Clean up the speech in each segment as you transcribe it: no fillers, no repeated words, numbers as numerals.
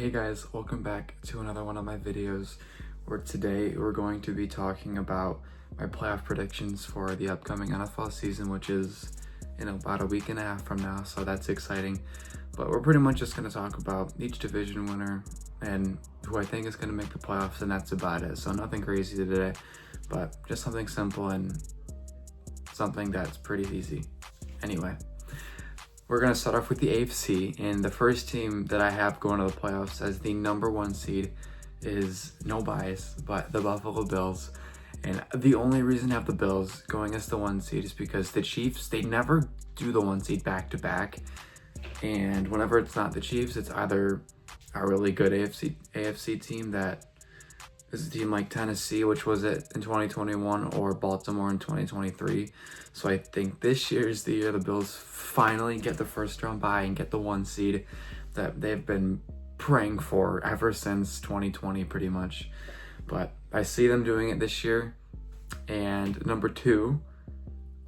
Hey guys, welcome back to another one of my videos where today we're going to be talking about my playoff predictions for the upcoming NFL season, which is in about a week and a half from now, so that's exciting. But we're pretty much just going to talk about each division winner and who I think is going to make the playoffs, and that's about it. So nothing crazy today, but just something simple and something that's pretty easy. Anyway, we're going to start off with the AFC, and the first team that I have going to the playoffs as the number one seed is, no bias, but the Buffalo Bills. And the only reason I have the Bills going as the one seed is because the Chiefs, they never do the one seed back to back. And whenever it's not the Chiefs, it's either a really good AFC team that is a team like Tennessee, which was it in 2021, or Baltimore in 2023. So I think this year is the year the Bills finally get the first round bye and get the one seed that they've been praying for ever since 2020 pretty much. But I see them doing it this year. And number two,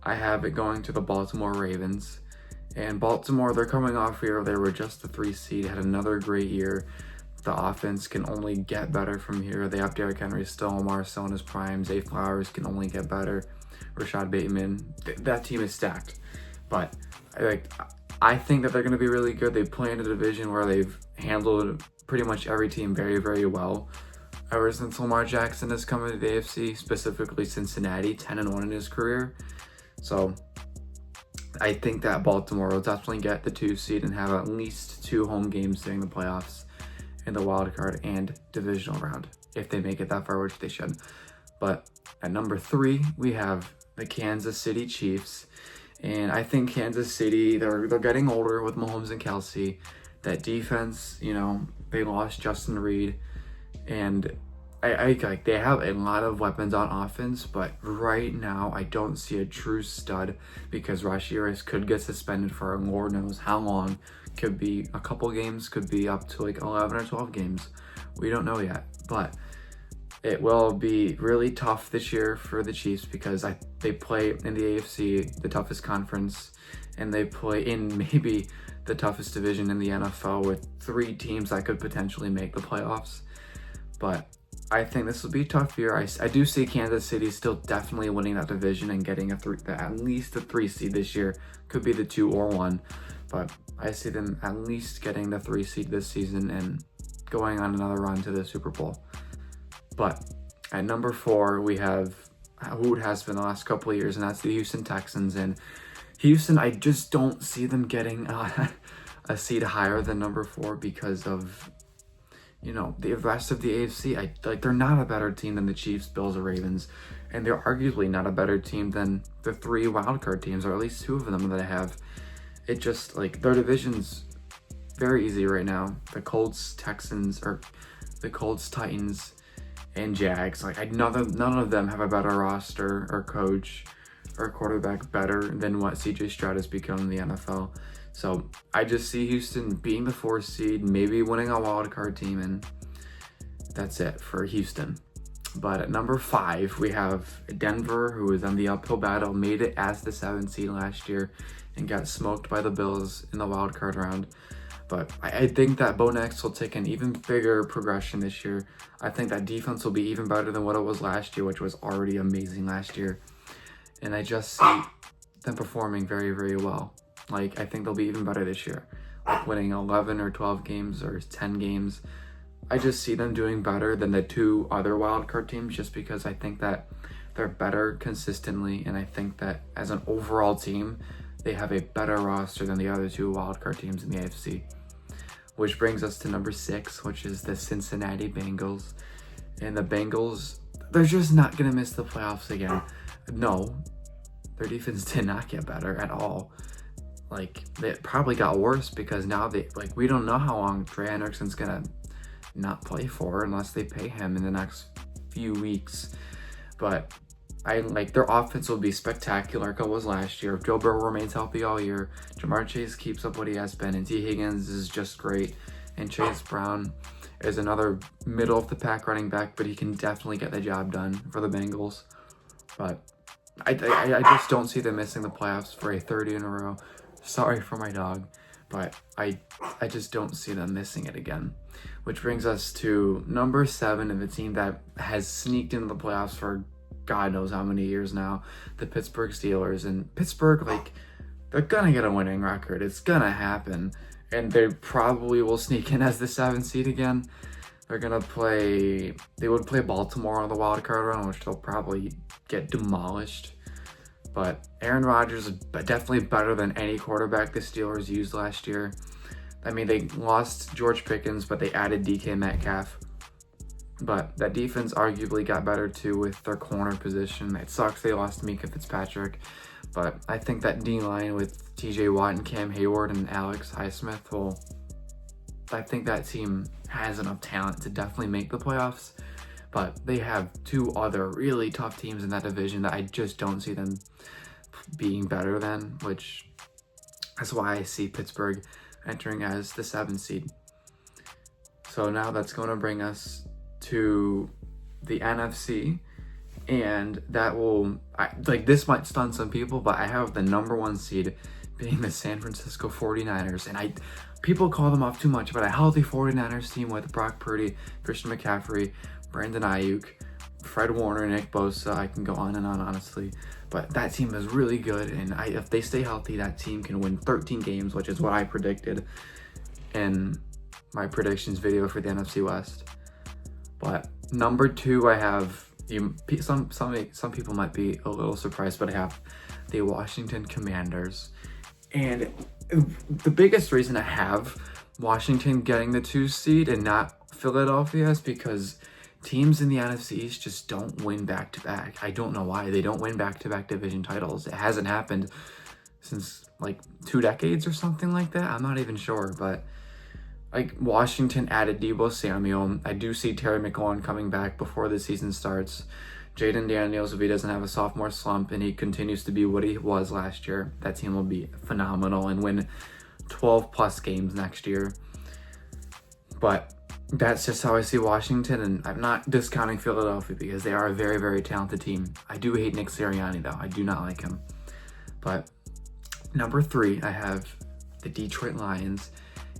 I have it going to the Baltimore Ravens. And Baltimore, they're coming off here. They were just the 3 seed, had another great year. The offense can only get better from here. They have Derrick Henry still, Lamar still in his prime. Zay Flowers can only get better. Rashad Bateman, that team is stacked. But I think that they're going to be really good. They play in a division where they've handled pretty much every team very, very well. Ever since Lamar Jackson has come into the AFC, specifically Cincinnati, 10-1 in his career. So I think that Baltimore will definitely get the 2 seed and have at least 2 home games during the playoffs in the wild card and divisional round, if they make it that far, which they should. But at number 3, we have the Kansas City Chiefs. And I think Kansas City, they're getting older with Mahomes and Kelsey. That defense, they lost Justin Reed. And they have a lot of weapons on offense, but right now I don't see a true stud because Rashee Rice could get suspended for Lord knows how long. Could be a couple games, could be up to 11 or 12 games. We don't know yet, but it will be really tough this year for the Chiefs because they play in the AFC, the toughest conference, and they play in maybe the toughest division in the NFL with 3 teams that could potentially make the playoffs. But I think this will be a tough year. I do see Kansas City still definitely winning that division and getting at least a 3 seed this year. Could be the 2 or 1, but I see them at least getting the 3 seed this season and going on another run to the Super Bowl. But at number 4, we have who it has been the last couple of years, and that's the Houston Texans. And Houston, I just don't see them getting a seed higher than number 4 because of the rest of the AFC. They're not a better team than the Chiefs, Bills, or Ravens, and they're arguably not a better team than the 3 wildcard teams, or at least 2 of them that I have. It just their division's very easy right now. The Colts, Texans, or the Colts, Titans, and Jags. None of them have a better roster or coach or quarterback better than what CJ Stroud has become in the NFL. So I just see Houston being the 4th seed, maybe winning a wild card team, and that's it for Houston. But at number 5, we have Denver, who is on the uphill battle, made it as the 7th seed last year and got smoked by the Bills in the wild card round. But I think that Bo Nix will take an even bigger progression this year. I think that defense will be even better than what it was last year, which was already amazing last year. And I just see them performing very, very well. I think they'll be even better this year, winning 11 or 12 games or 10 games. I just see them doing better than the 2 other wildcard teams just because I think that they're better consistently, and I think that as an overall team, they have a better roster than the other 2 wildcard teams in the AFC. Which brings us to number 6, which is the Cincinnati Bengals. And the Bengals, they're just not going to miss the playoffs again. No, their defense did not get better at all. They probably got worse because now we don't know how long Trey Hendrickson's gonna not play for unless they pay him in the next few weeks. But their offense will be spectacular like it was last year. If Joe Burrow remains healthy all year, Jamar Chase keeps up what he has been, and T. Higgins is just great, and Chase Brown is another middle of the pack running back, but he can definitely get the job done for the Bengals. But I just don't see them missing the playoffs for a 30 in a row. Sorry for my dog, but I just don't see them missing it again. Which brings us to number 7 of the team that has sneaked into the playoffs for God knows how many years now, the Pittsburgh Steelers. And Pittsburgh, like, they're gonna get a winning record. It's gonna happen. And they probably will sneak in as the 7th seed again. They would play Baltimore on the wild card round, which they'll probably get demolished. But Aaron Rodgers is definitely better than any quarterback the Steelers used last year. I mean, they lost George Pickens, but they added DK Metcalf. But that defense arguably got better too with their corner position. It sucks they lost Minkah Fitzpatrick, but I think that D-line with TJ Watt and Cam Hayward and Alex Highsmith I think that team has enough talent to definitely make the playoffs. But they have 2 other really tough teams in that division that I just don't see them being better than, which is why I see Pittsburgh entering as the 7th seed. So now that's going to bring us to the NFC, and that will, this might stun some people, but I have the number 1 seed being the San Francisco 49ers, and people call them off too much, but a healthy 49ers team with Brock Purdy, Christian McCaffrey, Brandon Ayuk, Fred Warner, Nick Bosa, I can go on and on, honestly. But that team is really good, and if they stay healthy, that team can win 13 games, which is what I predicted in my predictions video for the NFC West. But number 2, I have, some people might be a little surprised, but I have the Washington Commanders. And the biggest reason I have Washington getting the 2 seed and not Philadelphia is because teams in the NFC East just don't win back-to-back. I don't know why. They don't win back-to-back division titles. It hasn't happened since, 2 decades or something like that. I'm not even sure, but, Washington added Deebo Samuel. I do see Terry McLaurin coming back before the season starts. Jaden Daniels, if he doesn't have a sophomore slump and he continues to be what he was last year, that team will be phenomenal and win 12-plus games next year. But that's just how I see Washington, and I'm not discounting Philadelphia because they are a very, very talented team. I do hate Nick Sirianni, though. I do not like him. But number 3, I have the Detroit Lions.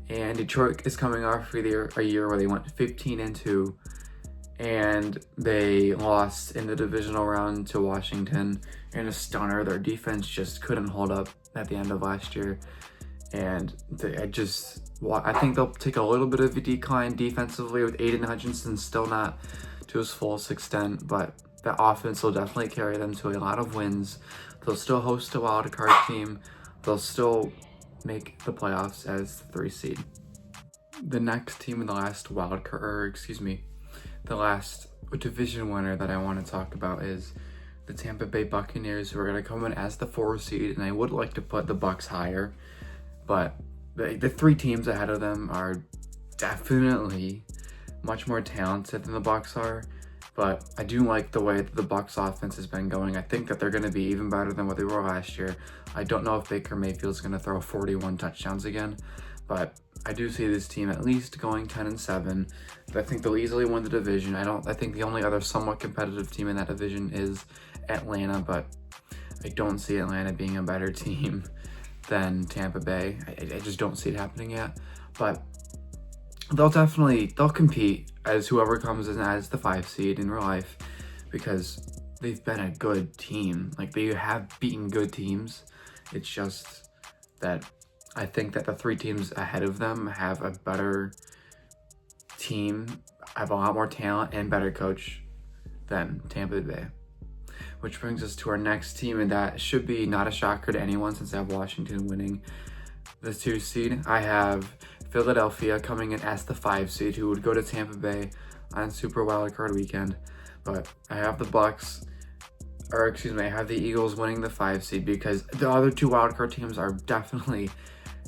And Detroit is coming off a year where they went 15-2, and they lost in the divisional round to Washington in a stunner. Their defense just couldn't hold up at the end of last year. And I think they'll take a little bit of a decline defensively with Aiden Hutchinson still not to his fullest extent, but that offense will definitely carry them to a lot of wins. They'll still host a wild card team. They'll still make the playoffs as the 3 seed. The next team in the last the last division winner that I want to talk about is the Tampa Bay Buccaneers, who are going to come in as the 4 seed, and I would like to put the Bucs higher, but the 3 teams ahead of them are definitely much more talented than the Bucs are. But I do like the way that the Bucs offense has been going. I think that they're going to be even better than what they were last year. I don't know if Baker Mayfield's going to throw 41 touchdowns again, but I do see this team at least going 10-7. I think they'll easily win the division. I think the only other somewhat competitive team in that division is Atlanta, but I don't see Atlanta being a better team than Tampa Bay. I just don't see it happening yet. But they'll compete as whoever comes in as the 5 seed in real life, because they've been a good team. They have beaten good teams. It's just that I think that the 3 teams ahead of them have a better team, have a lot more talent, and better coach than Tampa Bay. Which brings us to our next team, and that should be not a shocker to anyone since I have Washington winning the 2 seed. I have Philadelphia coming in as the 5 seed, who would go to Tampa Bay on Super Wildcard Weekend. But I have I have the Eagles winning the 5 seed because the other 2 wildcard teams are definitely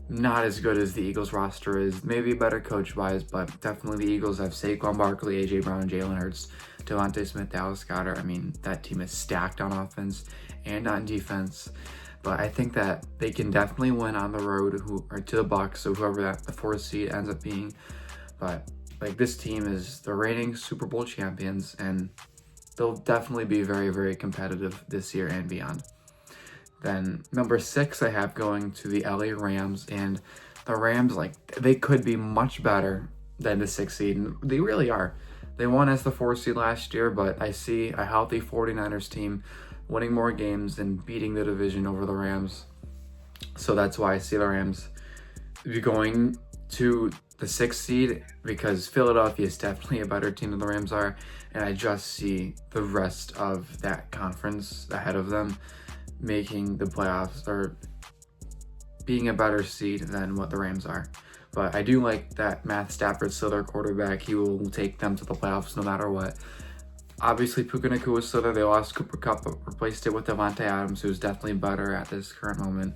not as good as the Eagles roster is. Maybe better coach-wise, but definitely the Eagles have Saquon Barkley, A.J. Brown, Jalen Hurts, Devontae Smith, Dallas Goedert. I mean, that team is stacked on offense and on defense. But I think that they can definitely win on the road to the Bucs, so whoever the 4th seed ends up being. But this team is the reigning Super Bowl champions, and they'll definitely be very, very competitive this year and beyond. Then number 6, I have going to the LA Rams, and the Rams, like, they could be much better than the 6th seed. And they really are. They won as the 4th seed last year, but I see a healthy 49ers team winning more games and beating the division over the Rams. So that's why I see the Rams going to the 6th seed, because Philadelphia is definitely a better team than the Rams are. And I just see the rest of that conference ahead of them making the playoffs or being a better seed than what the Rams are. But I do like that Matt Stafford's still their quarterback. He will take them to the playoffs no matter what. Obviously, Puka Nacua is still there. They lost Cooper Kupp, but replaced it with Devontae Adams, who's definitely better at this current moment.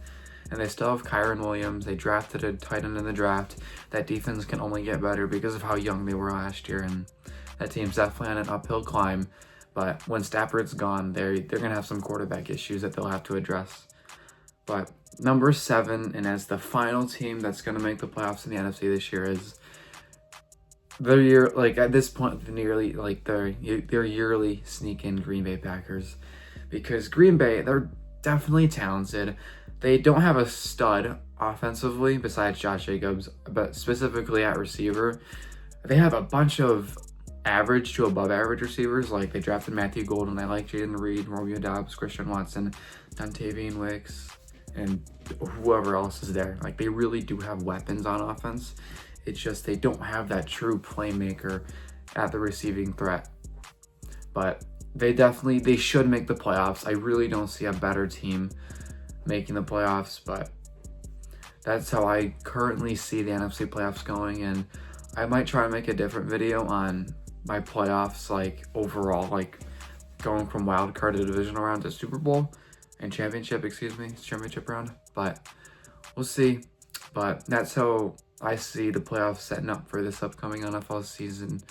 And they still have Kyron Williams. They drafted a tight end in the draft. That defense can only get better because of how young they were last year. And that team's definitely on an uphill climb. But when Stafford's gone, they're going to have some quarterback issues that they'll have to address. But number 7, and as the final team that's going to make the playoffs in the NFC this year, is at this point, nearly like their yearly sneak-in Green Bay Packers. Because Green Bay, they're definitely talented. They don't have a stud offensively besides Josh Jacobs, but specifically at receiver, they have a bunch of average to above average receivers. Like, they drafted Matthew Golden. I like Jaden Reed, Romeo Doubs, Christian Watson, Dontavian Wicks, and whoever else is there. Like, they really do have weapons on offense. It's just they don't have that true playmaker at the receiving threat. But they should make the playoffs. I really don't see a better team making the playoffs, but that's how I currently see the NFC playoffs going. And I might try to make a different video on my playoffs, like overall, like going from wild card to divisional round to Super Bowl and championship round. But we'll see. But that's how I see the playoffs setting up for this upcoming NFL season.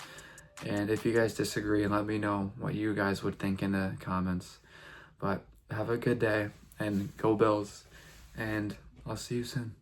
And if you guys disagree, let me know what you guys would think in the comments. But have a good day and go Bills. And I'll see you soon.